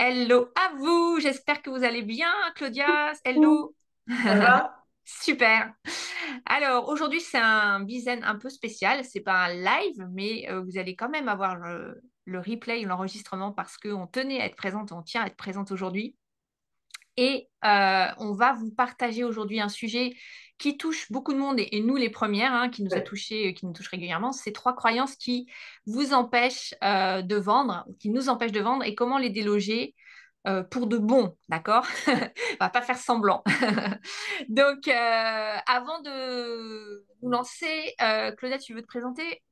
Hello à vous, j'espère que vous allez bien, Claudia. Coucou, Hello. ça va? Super. Alors aujourd'hui c'est un bizen un peu spécial, c'est pas un live, mais vous allez quand même avoir le replay, l'enregistrement parce qu'on tenait à être présente, on tient à être présente aujourd'hui. Et on va vous partager aujourd'hui un sujet qui touche beaucoup de monde et nous les premières, hein, qui nous a Ouais. touché, qui nous touche régulièrement, c'est trois croyances qui vous empêchent de vendre, qui nous empêchent de vendre et comment les déloger pour de bon, d'accord? On va pas faire semblant. Donc, avant de nous lancer, Claudia, tu veux te présenter?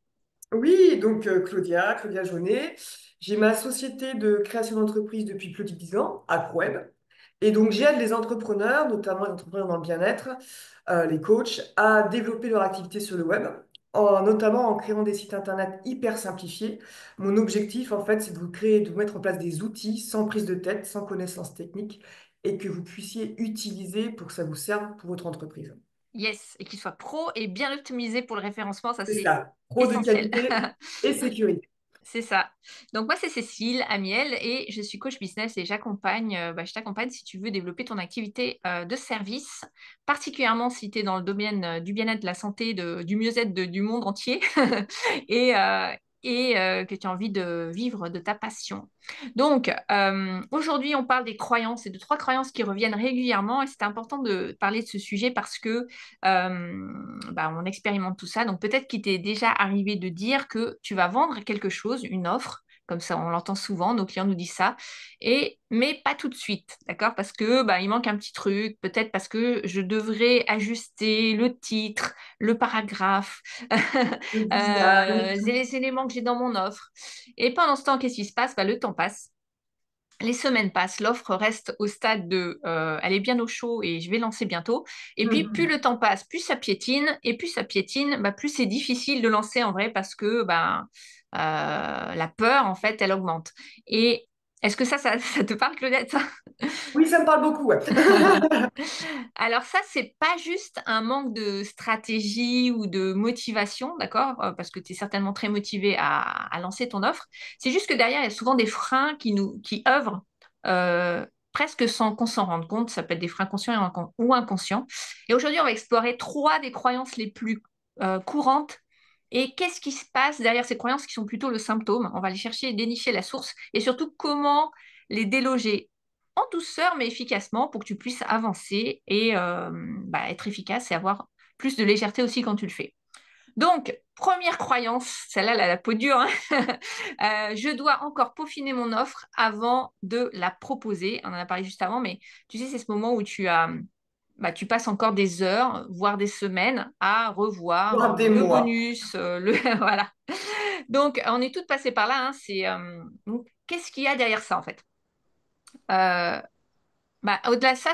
Oui, donc Claudia Jaunet. J'ai ma société de création d'entreprise depuis plus de 10 ans, AcroWeb. Et donc j'aide les entrepreneurs, notamment les entrepreneurs dans le bien-être, les coachs, à développer leur activité sur le web, notamment en créant des sites internet hyper simplifiés. Mon objectif, en fait, c'est de vous créer, de vous mettre en place des outils sans prise de tête, sans connaissance technique, et que vous puissiez utiliser pour que ça vous serve pour votre entreprise. Yes, et qu'il soit pro et bien optimisé pour le référencement, ça C'est c'est ça, pro de essentiel. qualité et sécurité. C'est ça. Donc moi, c'est Cécile Amiel et je suis coach business et j'accompagne, je t'accompagne si tu veux développer ton activité de service, particulièrement si tu es dans le domaine du bien-être, de la santé, du mieux-être du monde entier et, que tu as envie de vivre de ta passion. Donc aujourd'hui, on parle des croyances et de trois croyances qui reviennent régulièrement et c'est important de parler de ce sujet parce que on expérimente tout ça. Donc peut-être qu'il t'est déjà arrivé de dire que tu vas vendre quelque chose, une offre, comme ça on l'entend souvent, nos clients nous disent ça, mais pas tout de suite, d'accord? Parce que il manque un petit truc, peut-être parce que je devrais ajuster le titre, le paragraphe, Le design. les éléments que j'ai dans mon offre. Et pendant ce temps, qu'est-ce qui se passe? Le temps passe. Les semaines passent, l'offre reste au stade de elle est bien au chaud et je vais lancer bientôt. Et puis, plus Mhm. le temps passe, plus ça piétine. Et plus ça piétine, plus c'est difficile de lancer en vrai parce que la peur, en fait, elle augmente. Et est-ce que ça te parle, Claudette, ça? Oui, ça me parle beaucoup, ouais. Alors ça, c'est pas juste un manque de stratégie ou de motivation, d'accord? Parce que tu es certainement très motivé à lancer ton offre. C'est juste que derrière, il y a souvent des freins qui œuvrent presque sans qu'on s'en rende compte. Ça peut être des freins conscients ou inconscients. Et aujourd'hui, on va explorer trois des croyances les plus courantes. Et qu'est-ce qui se passe derrière ces croyances qui sont plutôt le symptôme? On va aller chercher et dénicher la source et surtout comment les déloger en douceur mais efficacement pour que tu puisses avancer et être efficace et avoir plus de légèreté aussi quand tu le fais. Donc, première croyance, celle-là, elle a la peau dure, hein. Je dois encore peaufiner mon offre avant de la proposer. On en a parlé juste avant, mais tu sais, c'est ce moment où tu passes encore des heures, voire des semaines à revoir Voire des le mois. bonus, voilà. Donc, on est toutes passées par là, hein. Donc, qu'est-ce qu'il y a derrière ça, en fait? Euh, Au-delà de ça,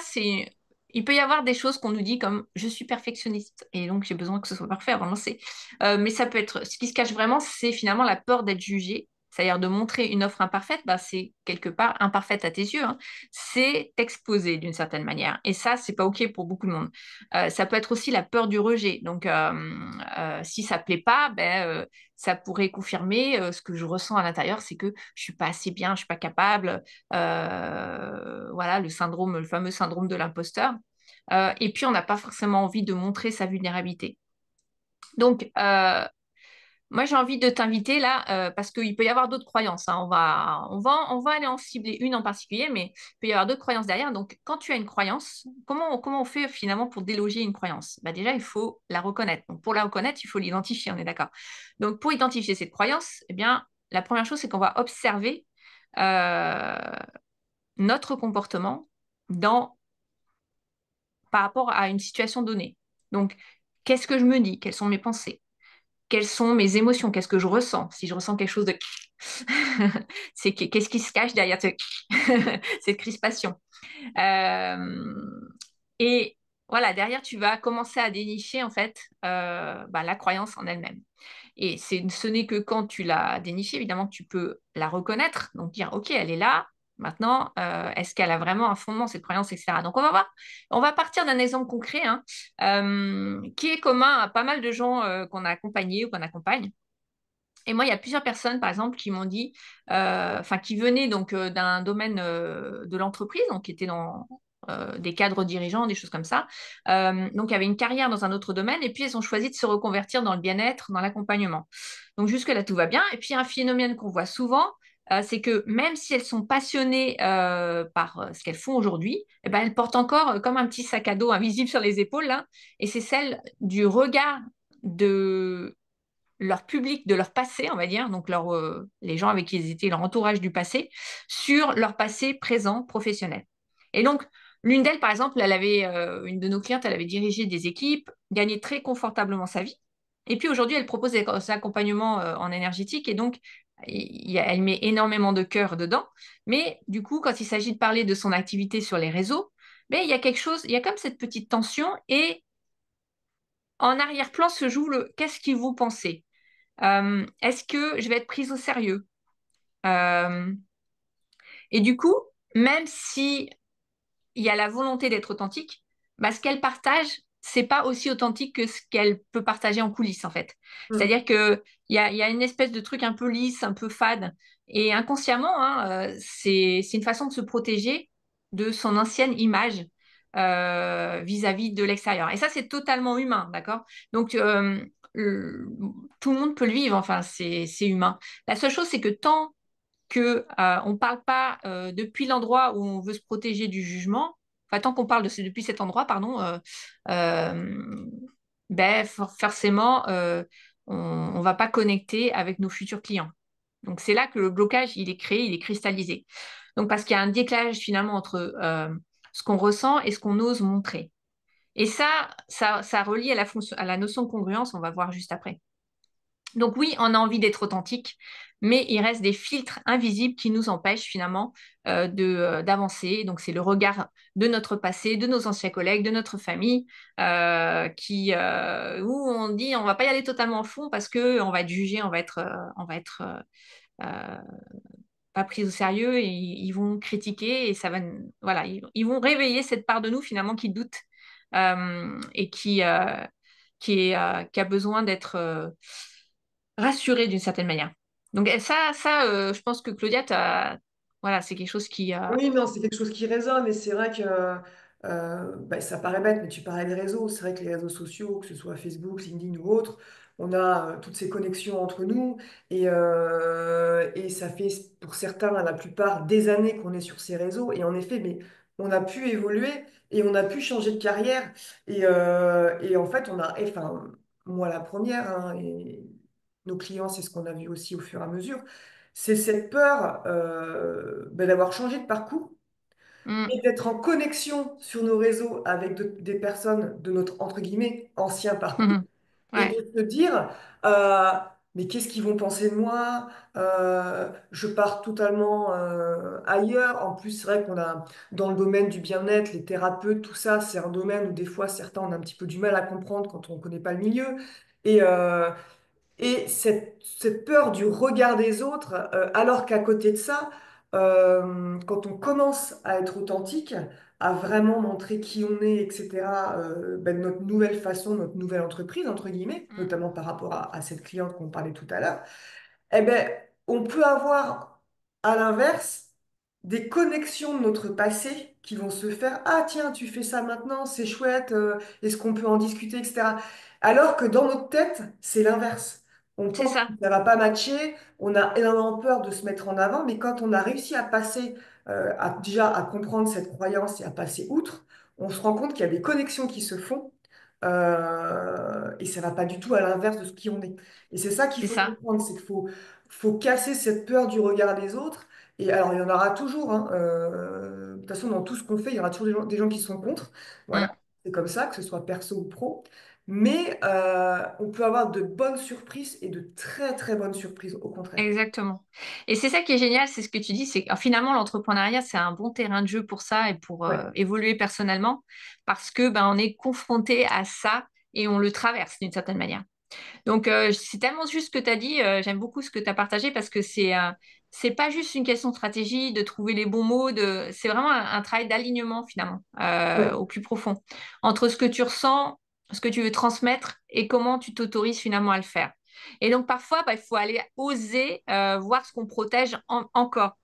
il peut y avoir des choses qu'on nous dit comme je suis perfectionniste et donc j'ai besoin que ce soit parfait avant de lancer. Mais ça peut être, ce qui se cache vraiment, c'est finalement la peur d'être jugé. C'est-à-dire de montrer une offre imparfaite, c'est quelque part imparfaite à tes yeux, hein. C'est t'exposer d'une certaine manière. Et ça, c'est pas OK pour beaucoup de monde. Ça peut être aussi la peur du rejet. Donc, si ça plaît pas, ça pourrait confirmer ce que je ressens à l'intérieur, c'est que je suis pas assez bien, je suis pas capable, voilà, le fameux syndrome de l'imposteur. Et puis, on n'a pas forcément envie de montrer sa vulnérabilité. Donc, moi, j'ai envie de t'inviter là, parce qu'il peut y avoir d'autres croyances, hein. On va aller en cibler une en particulier, mais il peut y avoir d'autres croyances derrière. Donc, quand tu as une croyance, comment on fait finalement pour déloger une croyance? Déjà, il faut la reconnaître. Donc, pour la reconnaître, il faut l'identifier, on est d'accord. Donc, pour identifier cette croyance, eh bien, la première chose, c'est qu'on va observer euh, notre comportement dans, par rapport à une situation donnée. Donc, qu'est-ce que je me dis? Quelles sont mes pensées? Quelles sont mes émotions? Qu'est-ce que je ressens? Si je ressens quelque chose de... qu'est-ce qui se cache derrière cette crispation? Et voilà, derrière, tu vas commencer à dénicher en fait la croyance en elle-même. Et ce n'est que quand tu l'as dénichée, évidemment, que tu peux la reconnaître, donc dire, OK, elle est là. Maintenant, est-ce qu'elle a vraiment un fondement, cette croyance, etc. Donc, on va voir. On va partir d'un exemple concret, hein, qui est commun à pas mal de gens qu'on a accompagnés ou qu'on accompagne. Et moi, il y a plusieurs personnes, par exemple, qui m'ont dit, enfin, qui venaient donc d'un domaine de l'entreprise, donc qui étaient dans des cadres dirigeants, des choses comme ça. Donc, il y avait une carrière dans un autre domaine, et puis elles ont choisi de se reconvertir dans le bien-être, dans l'accompagnement. Donc, jusque-là, tout va bien. Et puis, un phénomène qu'on voit souvent, c'est que même si elles sont passionnées par ce qu'elles font aujourd'hui, eh ben, elles portent encore comme un petit sac à dos invisible sur les épaules, là, et c'est celle du regard de leur public de leur passé, on va dire, donc les gens avec qui ils étaient, leur entourage du passé, sur leur passé présent professionnel. Et donc, l'une d'elles, par exemple, une de nos clientes, elle avait dirigé des équipes, gagné très confortablement sa vie. Et puis aujourd'hui, elle propose des accompagnements en énergétique et donc, elle met énormément de cœur dedans. Mais du coup, quand il s'agit de parler de son activité sur les réseaux, il y a quelque chose, il y a comme cette petite tension et en arrière-plan se joue le qu'est-ce qu'ils vont penser. Est-ce que je vais être prise au sérieux? Euh, et du coup, même si il y a la volonté d'être authentique, ce qu'elle partage, c'est pas aussi authentique que ce qu'elle peut partager en coulisses, en fait. Mm. C'est-à-dire que il y a une espèce de truc un peu lisse, un peu fade, et inconsciemment, hein, c'est une façon de se protéger de son ancienne image vis-à-vis de l'extérieur. Et ça, c'est totalement humain, d'accord? Donc, le- tout le monde peut le vivre, enfin, c'est humain. La seule chose, c'est que tant que on parle pas depuis l'endroit où on veut se protéger du jugement, enfin tant qu'on parle depuis cet endroit, pardon, euh, forcément on va pas connecter avec nos futurs clients. Donc c'est là que le blocage il est créé, il est cristallisé. Donc parce qu'il y a un décalage finalement entre ce qu'on ressent et ce qu'on ose montrer. Et ça relie à à la notion de congruence, on va voir juste après. Donc oui, on a envie d'être authentique, mais il reste des filtres invisibles qui nous empêchent finalement d'avancer. Donc c'est le regard de notre passé, de nos anciens collègues, de notre famille, où on dit on va pas y aller totalement au fond parce que on va être jugé, on va être euh, pas pris au sérieux et ils vont critiquer et ça va, voilà, ils vont réveiller cette part de nous finalement qui doute et qui a besoin d'être rassurée d'une certaine manière. Donc je pense que Claudia, voilà, c'est quelque chose qui... Oui, non, c'est quelque chose qui résonne et c'est vrai que ça paraît bête, mais tu parlais des réseaux. C'est vrai que les réseaux sociaux, que ce soit Facebook, LinkedIn ou autre, on a toutes ces connexions entre nous et ça fait pour certains, la plupart, des années qu'on est sur ces réseaux. Et en effet, mais on a pu évoluer et on a pu changer de carrière. Et en fait, enfin, moi la première, hein, et nos clients, c'est ce qu'on a vu aussi au fur et à mesure, c'est cette peur d'avoir changé de parcours Hmm, et d'être en connexion sur nos réseaux avec des personnes de notre, entre guillemets, ancien parcours et ouais. de se dire, euh, mais qu'est-ce qu'ils vont penser de moi? Je pars totalement ailleurs. En plus, c'est vrai qu'on a, dans le domaine du bien-être, les thérapeutes, tout ça, c'est un domaine où des fois, certains ont un petit peu du mal à comprendre quand on ne connaît pas le milieu. Et, euh, et cette peur du regard des autres, alors qu'à côté de ça, quand on commence à être authentique, à vraiment montrer qui on est, etc., notre nouvelle façon, notre nouvelle entreprise, entre guillemets, Hmm, notamment par rapport à cette cliente qu'on parlait tout à l'heure, eh ben, on peut avoir, à l'inverse, des connexions de notre passé qui vont se faire. Ah, tiens, tu fais ça maintenant, c'est chouette, est-ce qu'on peut en discuter, etc. Alors que dans notre tête, c'est l'inverse. On c'est pense que ça. ça va pas matcher, on a énormément peur de se mettre en avant, mais quand on a réussi à passer, déjà à comprendre cette croyance et à passer outre, on se rend compte qu'il y a des connexions qui se font. Et ça va pas du tout à l'inverse de ce qui on est. Et c'est ça qu'il C'est faut ça. comprendre, c'est qu'il faut casser cette peur du regard des autres. Et alors, il y en aura toujours, hein, de toute façon, dans tout ce qu'on fait, il y aura toujours des gens qui sont contre. Voilà, Hmm. c'est comme ça, que ce soit perso ou pro. Mais on peut avoir de bonnes surprises et de très, très bonnes surprises, au contraire. Exactement. Et c'est ça qui est génial, c'est ce que tu dis, c'est que finalement l'entrepreneuriat, c'est un bon terrain de jeu pour ça et pour Ouais, évoluer personnellement parce que on est confronté à ça et on le traverse d'une certaine manière. Donc c'est tellement juste ce que tu as dit, j'aime beaucoup ce que tu as partagé parce que c'est pas juste une question de stratégie, de trouver les bons mots, c'est vraiment un travail d'alignement finalement ouais, au plus profond entre ce que tu ressens, ce que tu veux transmettre et comment tu t'autorises finalement à le faire. Et donc parfois, bah, il faut aller oser voir ce qu'on protège encore.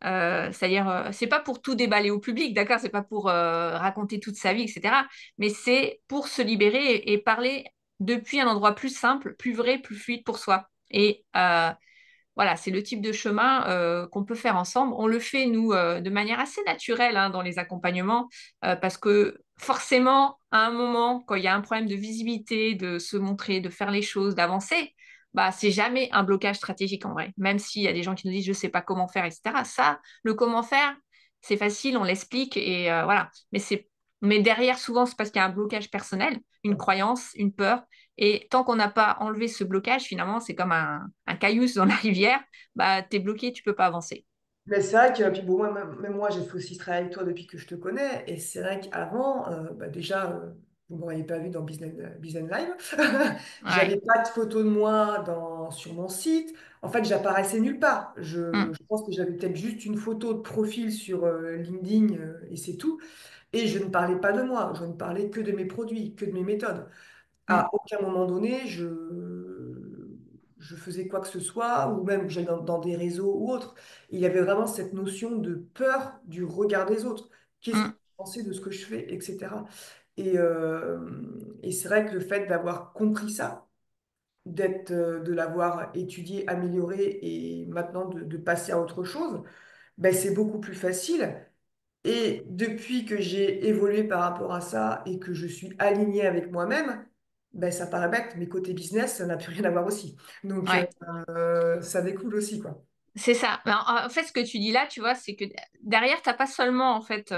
C'est-à-dire, c'est pas pour tout déballer au public, d'accord? C'est pas pour raconter toute sa vie, etc. Mais c'est pour se libérer et parler depuis un endroit plus simple, plus vrai, plus fluide pour soi. Et voilà, c'est le type de chemin qu'on peut faire ensemble. On le fait, nous, de manière assez naturelle hein, dans les accompagnements, parce que forcément, à un moment, quand il y a un problème de visibilité, de se montrer, de faire les choses, d'avancer, bah, c'est jamais un blocage stratégique en vrai. Même s'il y a des gens qui nous disent je ne sais pas comment faire, etc. Ça, le comment faire, c'est facile, on l'explique et voilà. Mais derrière, souvent, c'est parce qu'il y a un blocage personnel, une croyance, une peur. Et tant qu'on n'a pas enlevé ce blocage, finalement, c'est comme un caillou dans la rivière, bah, tu es bloqué, tu peux pas avancer. Mais c'est vrai que, puis bon, même moi, j'ai fait aussi ce travail avec toi depuis que je te connais. Et c'est vrai qu'avant, bah déjà, vous ne m'auriez pas vu dans Business Live. Ouais. J'avais pas de photo de moi sur mon site. En fait, j'apparaissais nulle part. Mm, Je pense que j'avais peut-être juste une photo de profil sur LinkedIn et c'est tout. Et je ne parlais pas de moi. Je ne parlais que de mes produits, que de mes méthodes. mm, À aucun moment donné, je faisais quoi que ce soit, ou même j'allais dans des réseaux ou autres. Et il y avait vraiment cette notion de peur du regard des autres. Qu'est-ce qu'ils mm, pensaient de ce que je fais, etc. Et c'est vrai que le fait d'avoir compris ça, de l'avoir étudié, amélioré et maintenant de passer à autre chose, ben, c'est beaucoup plus facile. Et depuis que j'ai évolué par rapport à ça et que je suis alignée avec moi-même, ben ça paraît bête, mais côté business, ça n'a plus rien à voir aussi. Donc, ouais. ça découle aussi, quoi. C'est ça. Mais en fait, ce que tu dis là, tu vois, c'est que derrière, t'as pas seulement en fait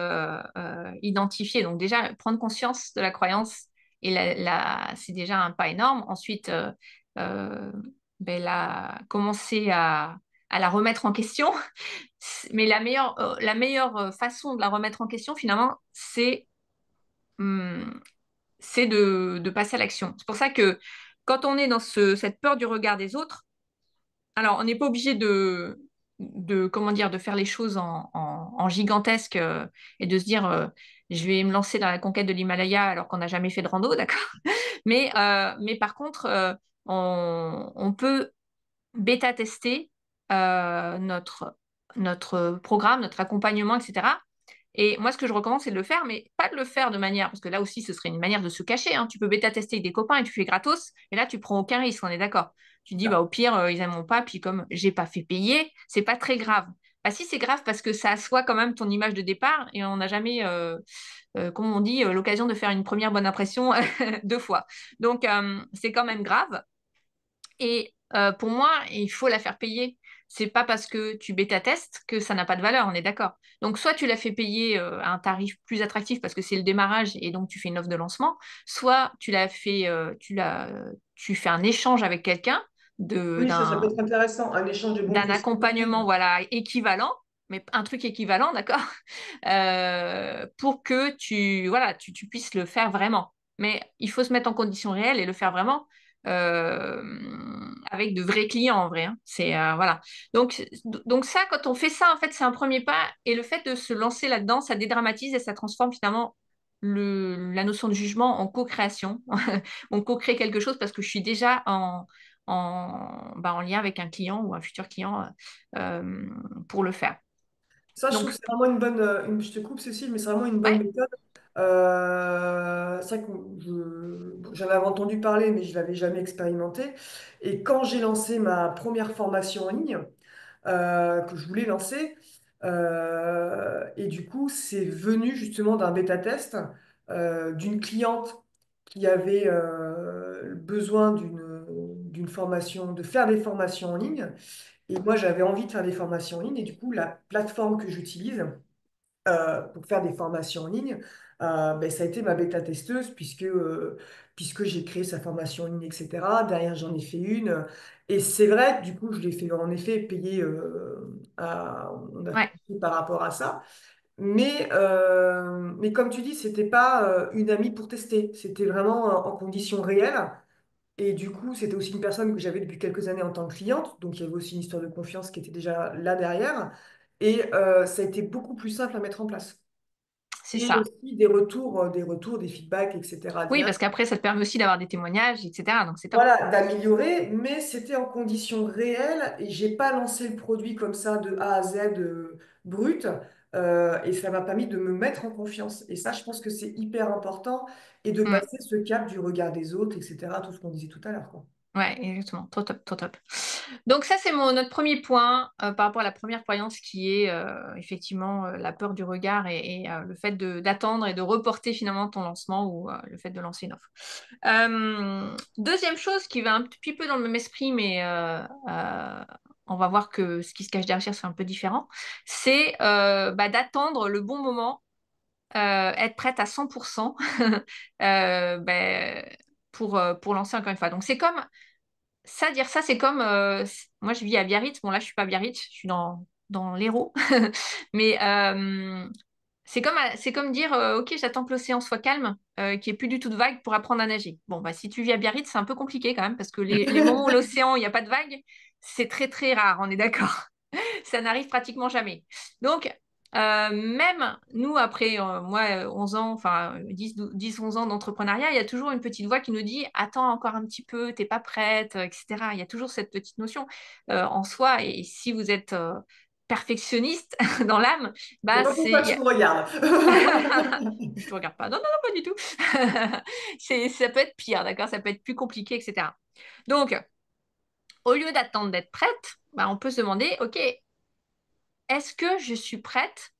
identifié. Donc déjà, prendre conscience de la croyance et c'est déjà un pas énorme. Ensuite, euh, ben, commencer à la remettre en question. Mais la meilleure façon de la remettre en question, finalement, hum, c'est de passer à l'action. C'est pour ça que quand on est dans cette peur du regard des autres, alors on n'est pas obligé comment dire, de faire les choses en gigantesque et de se dire je vais me lancer dans la conquête de l'Himalaya alors qu'on n'a jamais fait de rando, d'accord? Mais par contre, on peut bêta-tester notre programme, notre accompagnement, etc. Et moi, ce que je recommande, c'est de le faire, mais pas de le faire de manière, parce que là aussi, ce serait une manière de se cacher, hein. Tu peux bêta-tester avec des copains et tu fais gratos, et là, tu prends aucun risque, on est d'accord. Tu dis, bah, au pire, ils n'aimeront pas, puis comme j'ai pas fait payer, c'est pas très grave. Bah, si, c'est grave parce que ça assoit quand même ton image de départ, et on n'a jamais, comme on dit, l'occasion de faire une première bonne impression deux fois. Donc, c'est quand même grave. Et pour moi, il faut la faire payer. C'est pas parce que tu bêta-testes que ça n'a pas de valeur, on est d'accord. Donc, soit tu la fais payer à un tarif plus attractif parce que c'est le démarrage et donc tu fais une offre de lancement, soit tu fais un échange avec quelqu'un Oui, ça peut être intéressant, un échange de bons d'un conseils. accompagnement voilà, équivalent, mais un truc équivalent, d'accord, pour que voilà, tu puisses le faire vraiment. Mais il faut se mettre en condition réelle et le faire vraiment euh, avec de vrais clients en vrai, hein. C'est voilà. Donc ça, quand on fait ça, en fait, c'est un premier pas. Et le fait de se lancer là-dedans, ça dédramatise et ça transforme finalement la notion de jugement en co-création. On co-crée quelque chose parce que je suis déjà en lien avec un client ou un futur client euh, pour le faire. Ça, je trouve Donc, que c'est vraiment une bonne. Je te coupe, Cécile, mais c'est vraiment une bonne ouais, méthode. C'est vrai que j'en avais entendu parler, mais je ne l'avais jamais expérimenté. Et quand j'ai lancé ma première formation en ligne, que je voulais lancer, et du coup, c'est venu justement d'un bêta-test d'une cliente qui avait besoin d'une formation, de faire des formations en ligne. Et moi, j'avais envie de faire des formations en ligne. Et du coup, la plateforme que j'utilise pour faire des formations en ligne, ben, ça a été ma bêta-testeuse puisque j'ai créé sa formation en ligne, etc. Derrière, j'en ai fait une. Et c'est vrai, du coup, je l'ai fait en effet payer, on a ouais, payé par rapport à ça. Mais comme tu dis, c'était pas une amie pour tester. C'était vraiment en conditions réelles. Et du coup, c'était aussi une personne que j'avais depuis quelques années en tant que cliente, donc il y avait aussi une histoire de confiance qui était déjà là derrière. Et ça a été beaucoup plus simple à mettre en place. c'est Et ça. aussi des retours, des feedbacks, etc. Oui, directs. parce qu'après, ça te permet aussi d'avoir des témoignages, etc. Donc, c'est top. Voilà, d'améliorer, mais c'était en conditions réelles et j'ai pas lancé le produit comme ça de A à Z brut. Et ça m'a permis de me mettre en confiance. Et ça, je pense que c'est hyper important et de Mm. passer ce cap du regard des autres, etc. Tout ce qu'on disait tout à l'heure, quoi. Ouais, exactement. Trop top, trop top. Donc ça, c'est notre premier point par rapport à la première croyance qui est effectivement la peur du regard et le fait d'attendre et de reporter finalement ton lancement ou le fait de lancer une offre. Deuxième chose qui va un petit peu dans le même esprit, mais on va voir que ce qui se cache derrière, c'est un peu différent, c'est d'attendre le bon moment, être prête à 100% ben, pour lancer encore une fois. Donc c'est comme ça, dire ça, c'est comme moi je vis à Biarritz. Bon là je suis pas à Biarritz, je suis dans l'Hérault. Mais c'est comme dire ok, j'attends que l'océan soit calme, qu'il n'y ait plus du tout de vagues pour apprendre à nager. Bon bah si tu vis à Biarritz, c'est un peu compliqué quand même parce que les moments où l'océan il n'y a pas de vagues, c'est très très rare, on est d'accord. Ça n'arrive pratiquement jamais. Donc, même nous, après, moi, 11 ans, enfin 10 11 ans d'entrepreneuriat, il y a toujours une petite voix qui nous dit, attends encore un petit peu, t'es pas prête, etc. Il y a toujours cette petite notion en soi. Et si vous êtes perfectionniste dans l'âme, Il bah faut c'est... pas que tu me regardes. Je te regarde pas. Non, non, non, pas du tout. Ça peut être pire, d'accord? Ça peut être plus compliqué, etc. Donc, au lieu d'attendre d'être prête, bah, on peut se demander, OK, est-ce que je suis prête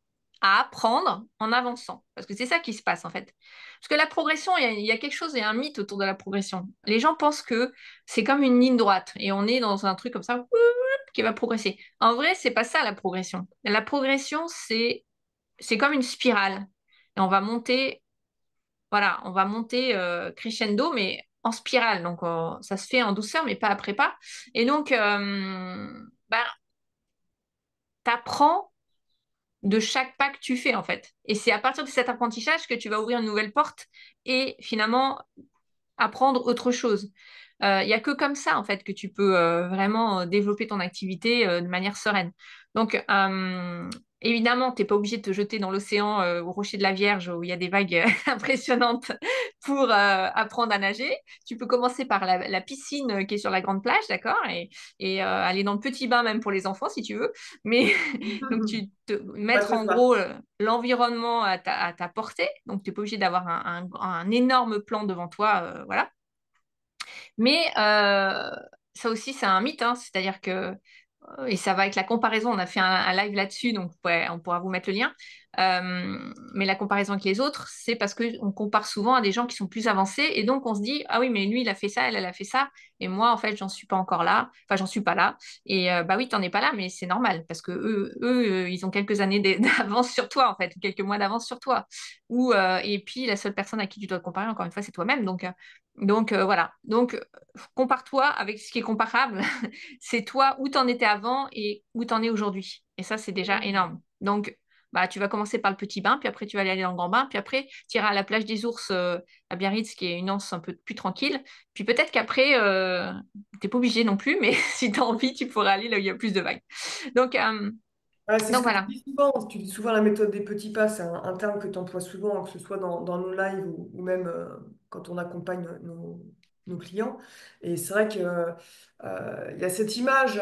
à apprendre en avançant? Parce que c'est ça qui se passe en fait. Parce que la progression, il y a quelque chose, il y a un mythe autour de la progression. Les gens pensent que c'est comme une ligne droite et on est dans un truc comme ça qui va progresser. En vrai, c'est pas ça la progression. La progression, c'est comme une spirale. Et on va monter, voilà, on va monter crescendo, mais en spirale. Donc ça se fait en douceur, mais pas après pas. Et donc, ben, t'apprends de chaque pas que tu fais en fait. Et c'est à partir de cet apprentissage que tu vas ouvrir une nouvelle porte et finalement apprendre autre chose. Il n'y a que comme ça en fait que tu peux vraiment développer ton activité de manière sereine. Donc évidemment, tu n'es pas obligé de te jeter dans l'océan au rocher de la Vierge où il y a des vagues impressionnantes pour apprendre à nager. Tu peux commencer par la piscine qui est sur la grande plage, d'accord, et aller dans le petit bain même pour les enfants si tu veux. Mais donc tu te Ouais, mettre c'est en ça. gros l'environnement à ta portée. Donc tu n'es pas obligé d'avoir un énorme plan devant toi, voilà. Mais ça aussi, c'est un mythe, hein. C'est-à-dire que, et ça va avec la comparaison, on a fait un live là-dessus, donc ouais, on pourra vous mettre le lien. Mais la comparaison avec les autres, c'est parce qu'on compare souvent à des gens qui sont plus avancés, et donc on se dit, ah oui, mais lui, il a fait ça, elle a fait ça, et moi, en fait, j'en suis pas encore là, enfin, j'en suis pas là. Et bah oui, t'en es pas là, mais c'est normal, parce que ils ont quelques années d'avance sur toi, en fait, ou quelques mois d'avance sur toi. Et puis, la seule personne à qui tu dois te comparer, encore une fois, c'est toi-même. Donc voilà. Donc, compare-toi avec ce qui est comparable. C'est toi où tu en étais avant et où tu en es aujourd'hui. Et ça, c'est déjà énorme. Donc, bah, tu vas commencer par le petit bain, puis après, tu vas aller dans le grand bain, puis après, tu iras à la plage des ours à Biarritz, qui est une anse un peu plus tranquille. Puis peut-être qu'après, t'es pas obligé non plus, mais si tu as envie, tu pourras aller là où il y a plus de vagues. Donc, euh, Ouais, c'est ce donc que tu voilà. dis souvent. Tu dis souvent la méthode des petits pas. C'est un terme que tu emploies souvent, que ce soit dans nos lives ou même quand on accompagne nos clients. Et c'est vrai que il y a cette image,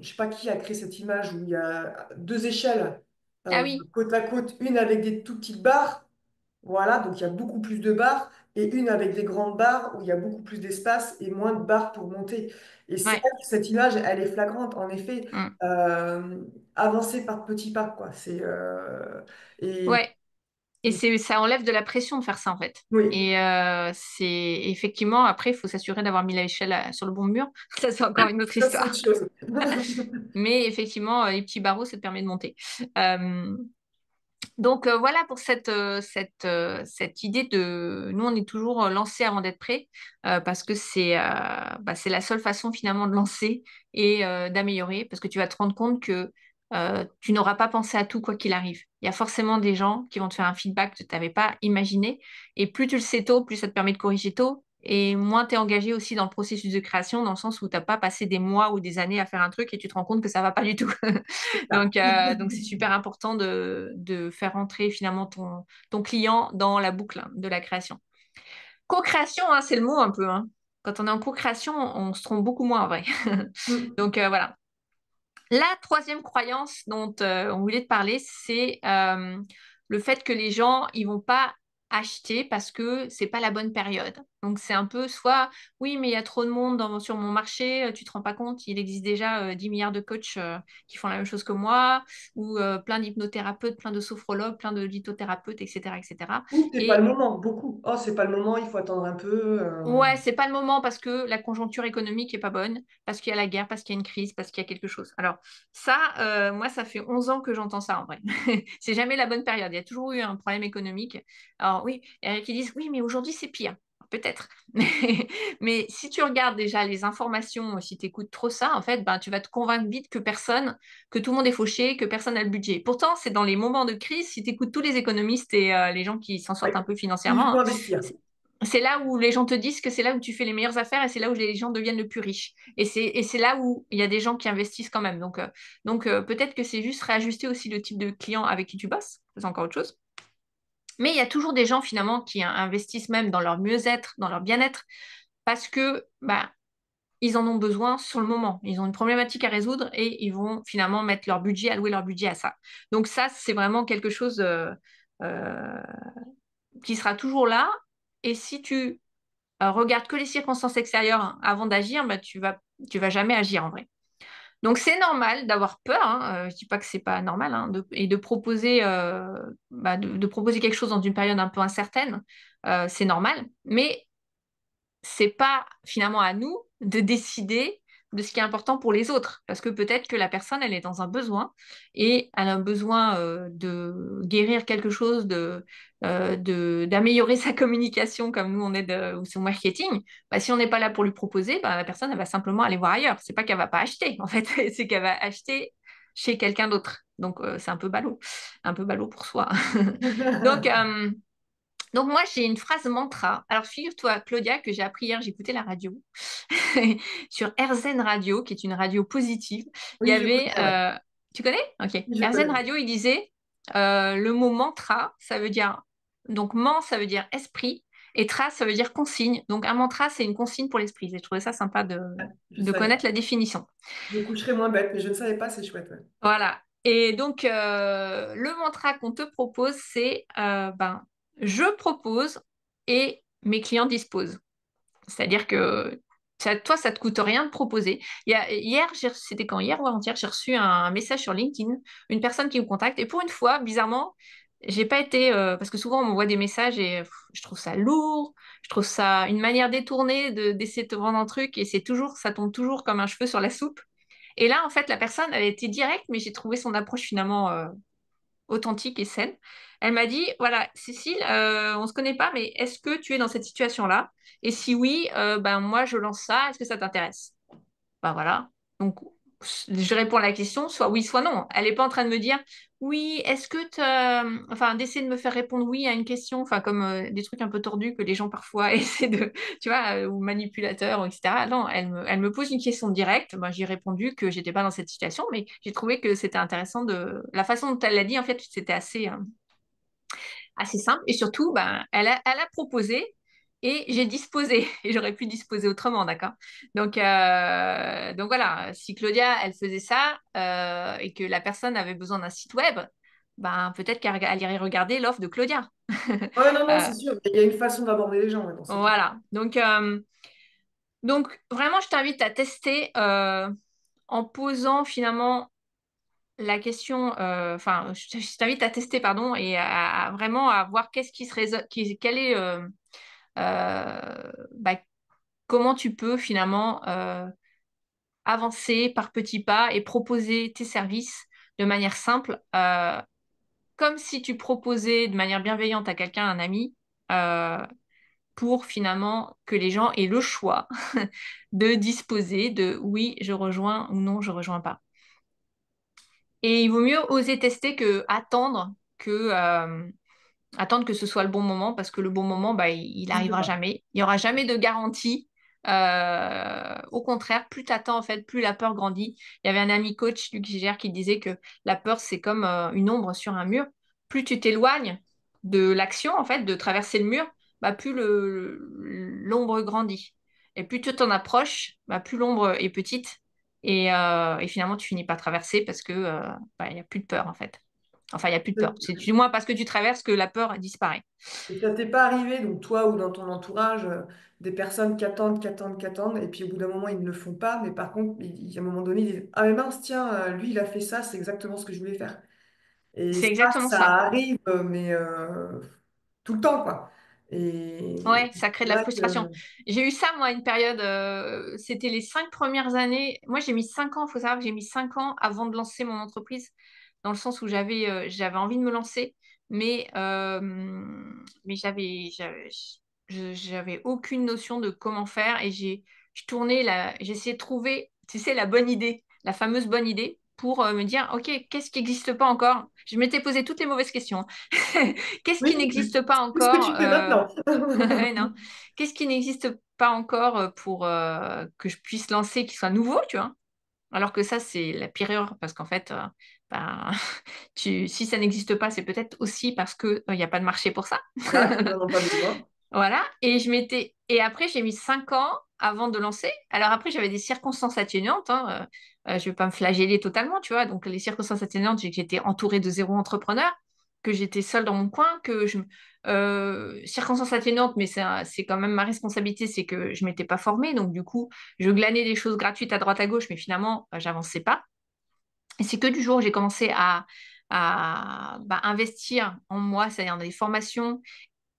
je sais pas qui a créé cette image où il y a deux échelles Ah oui, côte à côte, une avec des tout petites barres. Voilà, donc il y a beaucoup plus de barres et une avec des grandes barres où il y a beaucoup plus d'espace et moins de barres pour monter. Et c'est ouais. vrai que cette image, elle est flagrante. En effet, Mm. euh, avancer par petits pas, quoi. Et, Ouais. Et ça enlève de la pression de faire ça, en fait. oui, Et c'est effectivement, après, il faut s'assurer d'avoir mis l'échelle sur le bon mur. Ça, c'est encore une autre ça c'est autre histoire. chose. Mais effectivement, les petits barreaux, ça te permet de monter. Euh, donc voilà pour cette idée de... Nous, on est toujours lancé avant d'être prêt parce que c'est la seule façon finalement de lancer et d'améliorer parce que tu vas te rendre compte que tu n'auras pas pensé à tout quoi qu'il arrive. Il y a forcément des gens qui vont te faire un feedback que tu n'avais pas imaginé et plus tu le sais tôt, plus ça te permet de corriger tôt et moins tu es engagé aussi dans le processus de création, dans le sens où tu n'as pas passé des mois ou des années à faire un truc et tu te rends compte que ça va pas du tout. C'est ça. Donc c'est super important de faire rentrer finalement ton client dans la boucle hein, de la création. Co-création, hein, c'est le mot un peu. Hein. Quand on est en co-création, on se trompe beaucoup moins en vrai. Mm. Donc voilà. La troisième croyance dont on voulait te parler, c'est le fait que les gens, ils vont pas acheter parce que c'est pas la bonne période. Donc c'est un peu soit, oui, mais il y a trop de monde sur mon marché, tu te rends pas compte, il existe déjà 10 milliards de coachs qui font la même chose que moi, ou plein d'hypnothérapeutes, plein de sophrologues, plein de lithothérapeutes, etc., etc. Ou c'est pas le Et moment, beaucoup. Oh, c'est pas le moment, il faut attendre un peu. ouais, c'est pas le moment parce que la conjoncture économique est pas bonne, parce qu'il y a la guerre, parce qu'il y a une crise, parce qu'il y a quelque chose. Alors ça, moi, ça fait 11 ans que j'entends ça en vrai. C'est jamais la bonne période. Il y a toujours eu un problème économique. Alors oui, il y en a qui disent oui, mais aujourd'hui c'est pire. Peut-être. Mais si tu regardes déjà les informations, si tu écoutes trop ça, en fait, ben, tu vas te convaincre vite que tout le monde est fauché, que personne n'a le budget. Pourtant, c'est dans les moments de crise, si tu écoutes tous les économistes et les gens qui s'en Oui, sortent un peu il financièrement, faut hein, investir. c'est là où les gens te disent que c'est là où tu fais les meilleures affaires et c'est là où les gens deviennent le plus riches. Et c'est là où il y a des gens qui investissent quand même. Donc peut-être que c'est juste réajuster aussi le type de client avec qui tu bosses. C'est encore autre chose. Mais il y a toujours des gens finalement qui investissent même dans leur mieux-être, dans leur bien-être, parce que bah, ils en ont besoin sur le moment. Ils ont une problématique à résoudre et ils vont finalement mettre leur budget, allouer leur budget à ça. Donc ça, c'est vraiment quelque chose euh, qui sera toujours là. Et si tu regarde que les circonstances extérieures hein, avant d'agir, bah, tu vas jamais agir en vrai. Donc c'est normal d'avoir peur, hein, je dis pas que c'est pas normal, hein, et de proposer, de proposer quelque chose dans une période un peu incertaine, c'est normal, mais c'est pas finalement à nous de décider de ce qui est important pour les autres. Parce que peut-être que la personne, elle est dans un besoin et elle a un besoin de guérir quelque chose, d'améliorer sa communication comme nous, on est ou son marketing. Bah, si on n'est pas là pour lui proposer, bah, la personne, elle va simplement aller voir ailleurs. C'est pas qu'elle va pas acheter, en fait, c'est qu'elle va acheter chez quelqu'un d'autre. Donc, c'est un peu ballot pour soi. Donc, donc moi, j'ai une phrase mantra. Alors, figure-toi, Claudia, que j'ai appris hier, j'écoutais la radio sur RZN Radio, qui est une radio positive. Il y Oui, je avait... connais, ouais. Tu connais? Ok. Oui, je RZN connais. Radio, il disait le mot mantra, ça veut dire... Donc, man, ça veut dire esprit, et tra, ça veut dire consigne. Donc, un mantra, c'est une consigne pour l'esprit. J'ai trouvé ça sympa Je de savais connaître pas. la définition. Je me coucherai moins bête, mais je ne savais pas, c'est chouette. Ouais. Voilà. Et donc, le mantra qu'on te propose, c'est je propose et mes clients disposent. C'est-à-dire que toi, ça te coûte rien de proposer. Hier, c'était quand? Hier ou avant-hier, j'ai reçu un message sur LinkedIn, une personne qui me contacte. Et pour une fois, bizarrement, j'ai pas été... parce que souvent, on m'envoie des messages et je trouve ça lourd. Je trouve ça une manière détournée d'essayer de te vendre un truc. Et ça tombe toujours comme un cheveu sur la soupe. Et là, en fait, la personne, elle était directe, mais j'ai trouvé son approche finalement authentique et saine. Elle m'a dit, voilà, Cécile, on ne se connaît pas, mais est-ce que tu es dans cette situation-là? Et si oui, ben moi, je lance ça. Est-ce que ça t'intéresse? Ben voilà. Donc, je réponds à la question, soit oui, soit non. Elle n'est pas en train de me dire, oui, est-ce que enfin, d'essayer de me faire répondre oui à une question, enfin, comme des trucs un peu tordus que les gens parfois essaient de, tu vois, ou manipulateurs, etc. Non, elle me pose une question directe. Moi, j'ai répondu que j'étais pas dans cette situation, mais j'ai trouvé que c'était intéressant la façon dont elle l'a dit, en fait, c'était assez simple. Et surtout, ben, elle a proposé et j'ai disposé. Et j'aurais pu disposer autrement, d'accord? Donc voilà, si Claudia, elle faisait ça et que la personne avait besoin d'un site web, ben, peut-être qu'elle irait regarder l'offre de Claudia. Ouais, non, non, Euh, c'est sûr. Il y a une façon d'aborder les gens ouais, dans ces cas. voilà. Donc vraiment, je t'invite à tester en posant finalement la question, enfin, je t'invite à tester, pardon, et vraiment à voir qu'est-ce qui se résonne, quel est, bah, comment tu peux finalement avancer par petits pas et proposer tes services de manière simple, comme si tu proposais de manière bienveillante à quelqu'un, un ami, euh, pour finalement que les gens aient le choix de disposer de oui, je rejoins ou non, je rejoins pas. Et il vaut mieux oser tester que attendre que Attendre que ce soit le bon moment parce que le bon moment, bah, il N'existe arrivera pas. jamais. Il n'y aura jamais de garantie. Au contraire, plus tu attends, en fait, plus la peur grandit. Il y avait un ami coach, Luc Gigère, qui disait que la peur, c'est comme une ombre sur un mur. Plus tu t'éloignes de l'action, en fait, de traverser le mur, bah, plus l'ombre grandit. Et plus tu t'en approches, bah, plus l'ombre est petite. Et finalement, tu finis par traverser parce que bah, il n'y a plus de peur, en fait. Enfin, il n'y a plus de peur. C'est du moins parce que tu traverses que la peur disparaît. Et ça t'est pas arrivé, donc toi ou dans ton entourage, des personnes qui attendent, qui attendent, qui attendent, et puis au bout d'un moment, ils ne le font pas, mais par contre, à un moment donné, ils disent, ah mais mince, tiens, lui, il a fait ça, c'est exactement ce que je voulais faire. Et C'est ça, exactement ça ça. arrive, mais tout le temps, quoi. Et Ouais, ça crée de c'est la vrai frustration. que... J'ai eu ça, moi, une période, c'était les 5 premières années. Moi, j'ai mis 5 ans, il faut savoir que j'ai mis 5 ans avant de lancer mon entreprise, dans le sens où j'avais envie de me lancer, mais, euh, mais j'avais aucune notion de comment faire et j'ai essayé de trouver, tu sais, la bonne idée, la fameuse bonne idée pour me dire, OK, qu'est-ce qui n'existe pas encore? Je m'étais posé toutes les mauvaises questions. Qu'est-ce qui Oui, n'existe pas c'est ce que encore tu fais maintenant. Ouais, non. Qu'est-ce qui n'existe pas encore pour que je puisse lancer qui soit nouveau, tu vois? Alors que ça, c'est la pire erreur parce qu'en fait, ben, si ça n'existe pas, c'est peut-être aussi parce qu'il n'y a pas de marché pour ça. Voilà, que les gens n'ont pas besoin. Voilà. Et après, j'ai mis 5 ans avant de lancer. Alors après, j'avais des circonstances atténuantes, hein. Je vais pas me flageller totalement, tu vois. Donc les circonstances atténuantes, c'est que j'étais entourée de zéro entrepreneur, que j'étais seule dans mon coin, circonstances atténuantes, mais c'est quand même ma responsabilité, c'est que je m'étais pas formée. Donc du coup, je glanais des choses gratuites à droite à gauche, mais finalement, j'avançais pas. Et c'est que du jour où j'ai commencé à investir en moi, c'est-à-dire dans des formations,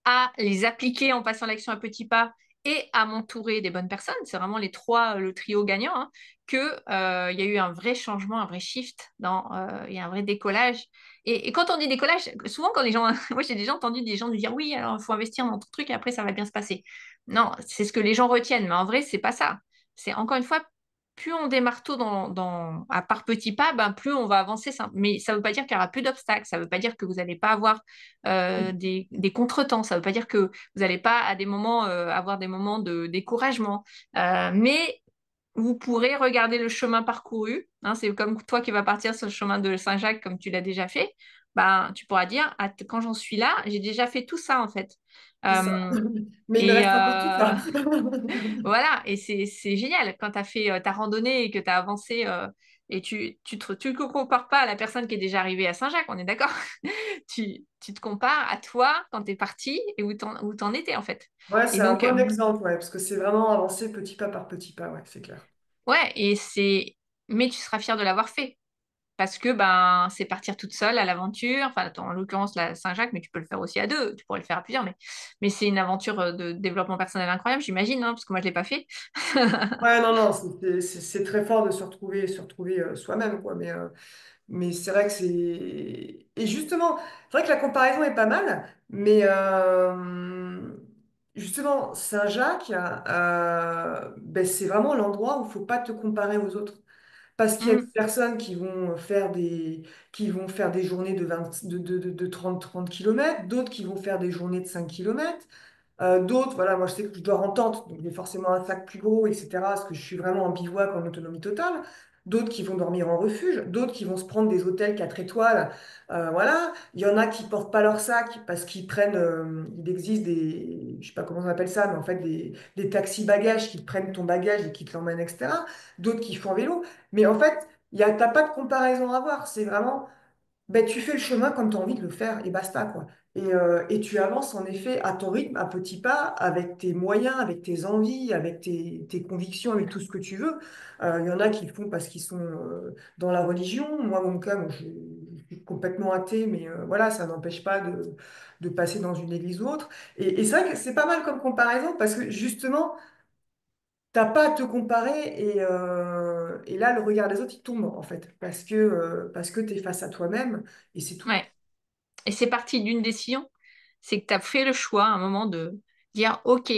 à les appliquer en passant l'action à petits pas et à m'entourer des bonnes personnes, c'est vraiment les trois, le trio gagnant, hein, il y a eu un vrai changement, un vrai shift, il y a un vrai décollage. Et quand on dit décollage, souvent quand les gens, moi j'ai déjà entendu des gens nous dire oui, alors il faut investir dans ton truc et après ça va bien se passer. Non, c'est ce que les gens retiennent, mais en vrai, c'est pas ça. C'est encore une fois, plus on démarre tôt à par petits pas, ben, plus on va avancer. Mais ça ne veut pas dire qu'il n'y aura plus d'obstacles, ça ne veut pas dire que vous n'allez pas avoir des contretemps. Ça ne veut pas dire que vous n'allez pas à des moments avoir des moments de découragement. Mais vous pourrez regarder le chemin parcouru. Hein, c'est comme toi qui vas partir sur le chemin de Saint-Jacques comme tu l'as déjà fait. Ben, tu pourras dire, ah, quand j'en suis là, j'ai déjà fait tout ça en fait. C'est ça. Euh, Mais il me et reste encore tout ça. voilà, et c'est génial quand tu as fait ta randonnée et que tu as avancé et tu te compares pas à la personne qui est déjà arrivée à Saint-Jacques, on est d'accord? Tu te compares à toi quand tu es parti et où t'en étais en fait. Ouais, Et c'est un donc, bon exemple, ouais, parce que c'est vraiment avancer petit pas par petit pas, ouais, c'est clair. ouais, mais tu seras fier de l'avoir fait. Parce que ben, c'est partir toute seule à l'aventure. Enfin, en l'occurrence, la Saint-Jacques, mais tu peux le faire aussi à deux. Tu pourrais le faire à plusieurs. Mais c'est une aventure de développement personnel incroyable, j'imagine, hein, parce que moi, je ne l'ai pas fait. Ouais, non, non, c'est très fort de se retrouver soi-même, quoi. Mais c'est vrai que c'est... Et justement, c'est vrai que la comparaison est pas mal, mais justement, Saint-Jacques, ben, c'est vraiment l'endroit où il faut pas te comparer aux autres. Parce qu'il y a des Mm, personnes qui vont faire des journées de 20 de 30 kilomètres, d'autres qui vont faire des journées de 5 kilomètres. D'autres, voilà, moi je sais que je dors en tente, donc j'ai forcément un sac plus gros, etc. Parce que je suis vraiment en bivouac en autonomie totale. D'autres qui vont dormir en refuge, d'autres qui vont se prendre des hôtels 4 étoiles. Voilà, il y en a qui portent pas leur sac parce qu'ils prennent, il existe des, je sais pas comment on appelle ça, mais en fait des taxis bagages qui te prennent ton bagage et qui te l'emmènent, etc. D'autres qui font en vélo. Mais en fait, t'as pas de comparaison à avoir. C'est vraiment ben, tu fais le chemin comme tu as envie de le faire et basta, quoi. Et tu avances en effet à ton rythme, à petits pas, avec tes moyens, avec tes envies, avec tes convictions, avec tout ce que tu veux. Il y en a qui le font parce qu'ils sont dans la religion. Moi, mon cas, je suis complètement athée, mais voilà, ça n'empêche pas de passer dans une église ou autre. Et c'est vrai que c'est pas mal comme comparaison parce que justement, t'as pas à te comparer et là, le regard des autres, il tombe en fait parce que tu es face à toi-même et c'est tout. ouais. Et c'est parti d'une décision. C'est que tu as fait le choix à un moment de dire, OK,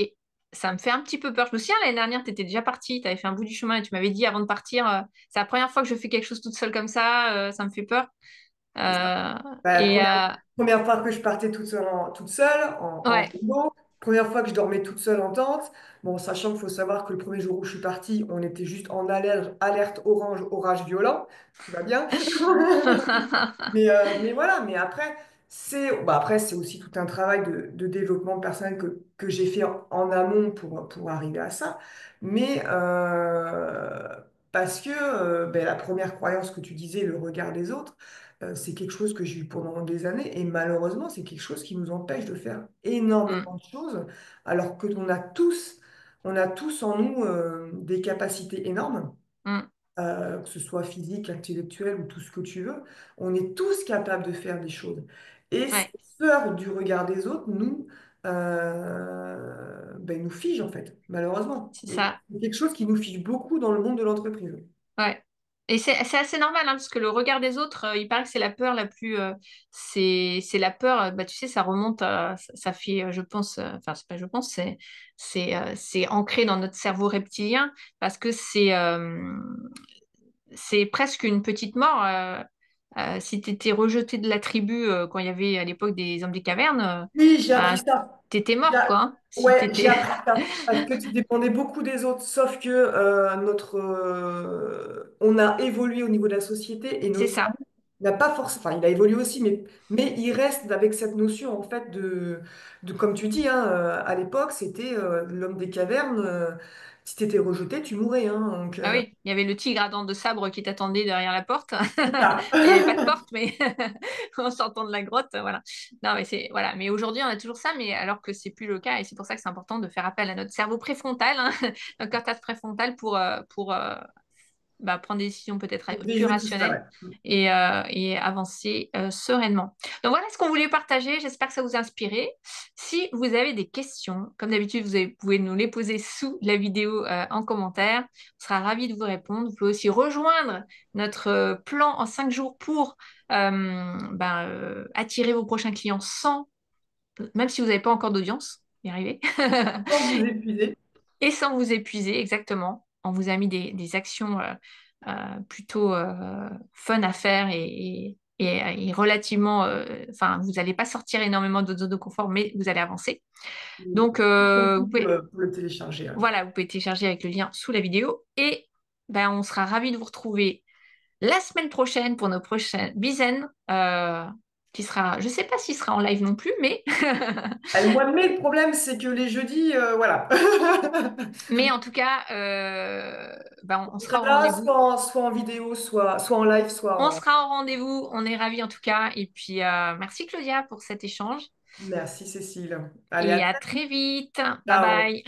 ça me fait un petit peu peur. Je me souviens, l'année dernière, tu étais déjà partie, tu avais fait un bout du chemin et tu m'avais dit avant de partir, c'est la première fois que je fais quelque chose toute seule comme ça me fait peur. Bah, Et première fois que je partais toute seule en ouais, vélo, première fois que je dormais toute seule en tente. Bon, sachant qu'il faut savoir que le premier jour où je suis partie, on était juste en alerte orange, orage violent. Tout va bien. Mais voilà, mais après, c'est aussi tout un travail de développement personnel que j'ai fait en amont pour arriver à ça. Mais parce que ben, la première croyance que tu disais, le regard des autres, c'est quelque chose que j'ai eu pendant des années. Et malheureusement, c'est quelque chose qui nous empêche de faire mm, énormément de choses, alors que on a tous en nous des capacités énormes mm, que ce soit physique, intellectuel ou tout ce que tu veux, on est tous capables de faire des choses. Et cette ouais, peur du regard des autres ben, nous fige en fait, malheureusement. c'est Et ça. c'est quelque chose qui nous fige beaucoup dans le monde de l'entreprise. Ouais. Et c'est assez normal, hein, parce que le regard des autres, il paraît que c'est la peur la plus. C'est la peur, bah, tu sais, ça remonte, ça fait, je pense, enfin, c'est pas je pense, c'est ancré dans notre cerveau reptilien, parce que c'est presque une petite mort. Si tu étais rejeté de la tribu quand il y avait à l'époque des hommes des cavernes, Oui, j'ai appris bah, ça. t'étais J'ai- mort, quoi, hein, si Ouais, j'ai t'étais. appris ça. Parce que tu dépendais beaucoup des autres, sauf que on a évolué au niveau de la société et C'est notre ça. cerveau n'a pas forcément, enfin, il a évolué aussi, mais il reste avec cette notion, en fait, comme tu dis, hein, à l'époque, c'était l'homme des cavernes. Si tu étais rejeté, tu mourais. Hein, donc, Ah oui, il y avait le tigre à dents de sabre qui t'attendait derrière la porte. c'est ça. Il n'y avait pas de porte, mais en sortant de la grotte, voilà. Non, mais c'est voilà. Mais aujourd'hui, on a toujours ça, mais alors que c'est plus le cas, et c'est pour ça que c'est important de faire appel à notre cerveau préfrontal, hein, notre cortex préfrontal pour bah, prendre des décisions peut-être plus Déjouer tout ça, rationnelles ouais. et avancer sereinement. Donc voilà ce qu'on voulait partager. J'espère que ça vous a inspiré. Si vous avez des questions, comme d'habitude, pouvez nous les poser sous la vidéo en commentaire. On sera ravis de vous répondre. Vous pouvez aussi rejoindre notre plan en 5 jours pour attirer vos prochains clients même si vous n'avez pas encore d'audience, y arriver. Sans vous épuiser. Et sans vous épuiser, exactement. On vous a mis des actions plutôt fun à faire et relativement... Enfin, vous n'allez pas sortir énormément de zone de confort, mais vous allez avancer. Donc, vous pouvez, Pour le télécharger. Ouais. voilà, vous pouvez télécharger avec le lien sous la vidéo. Et ben, on sera ravis de vous retrouver la semaine prochaine pour nos prochaines bizaines, qui sera... Je ne sais pas s'il sera en live non plus, mais... Le mois de mai, le problème, c'est que les jeudis, voilà. mais en tout cas, on On sera sera au là, rendez-vous. soit en vidéo, soit en live, soit On en... sera au rendez-vous, on est ravis en tout cas. Et puis, merci Claudia pour cet échange. Merci Cécile. Allez, à Et à très très vite. Bye tard. bye.